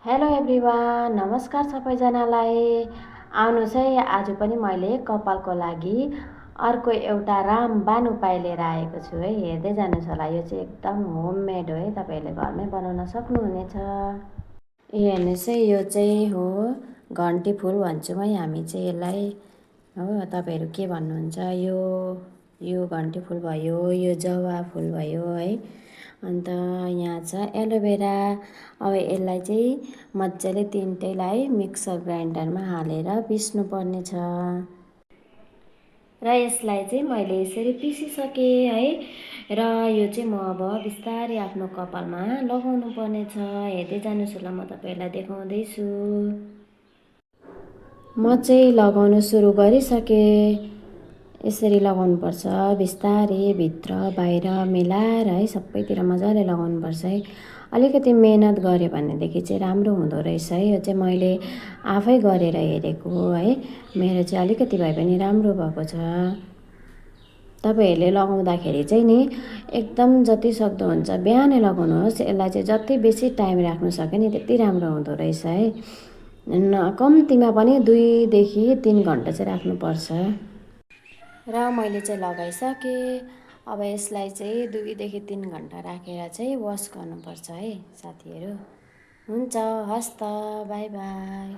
Hello everyone, नमस्कार सबैजनालाई। आउनुहोस् है, आज पनि मैले कपालको लागि अर्को एउटा रामबाण उपाय लिएर आएको छु है। हेर्दै जानुहोस् होला, यो चाहिँ एकदम होममेड हो है, तपाईँहरूले घरमै बनाउन सक्नुहुनेछ। हेर्नुहोस् है, यो चाहिँ हो घन्टी फुल भन्छौँ है हामी चाहिँ यसलाई हो। तपाईँहरू के भन्नुहुन्छ? यो घन्टी फुल भयो, यो जवा फुल भयो है। अन्त यहाँ छ एलोभेरा। अब यसलाई चाहिँ मजाले तिनटैलाई मिक्सर ग्राइन्डरमा हालेर पिस्नुपर्ने छ र यसलाई चाहिँ मैले यसरी पिसिसकेँ है। र यो चाहिँ म अब बिस्तारै आफ्नो कपालमा लगाउनु पर्ने छ। हेर्दै जानुहोस् होला, म तपाईँहरूलाई देखाउँदैछु। म चाहिँ लगाउनु सुरु गरिसकेँ। यसरी लगाउनुपर्छ, बिस्तारै भित्र बाहिर मिलाएर है, सबैतिर मजाले लगाउनुपर्छ है। अलिकति मेहनत गऱ्यो भनेदेखि चाहिँ राम्रो हुँदो रहेछ है। यो चाहिँ मैले आफै गरेर हेरेको है, मेरो चाहिँ अलिकति भए पनि राम्रो भएको छ। तपाईँहरूले लगाउँदाखेरि चाहिँ नि एकदम जति सक्दो हुन्छ बिहानै लगाउनुहोस्। यसलाई चाहिँ जति बेसी टाइम राख्नु सक्यो नि त्यति राम्रो हुँदो रहेछ है। कम्तीमा पनि 2 देखि 3 घन्टा चाहिँ राख्नुपर्छ। र मैले चाहिँ लगाइसकेँ। अब यसलाई चाहिँ 2 देखि 3 घन्टा राखेर चाहिँ वास गर्नुपर्छ है साथीहरू। हुन्छ, हस् त, बाई बाई।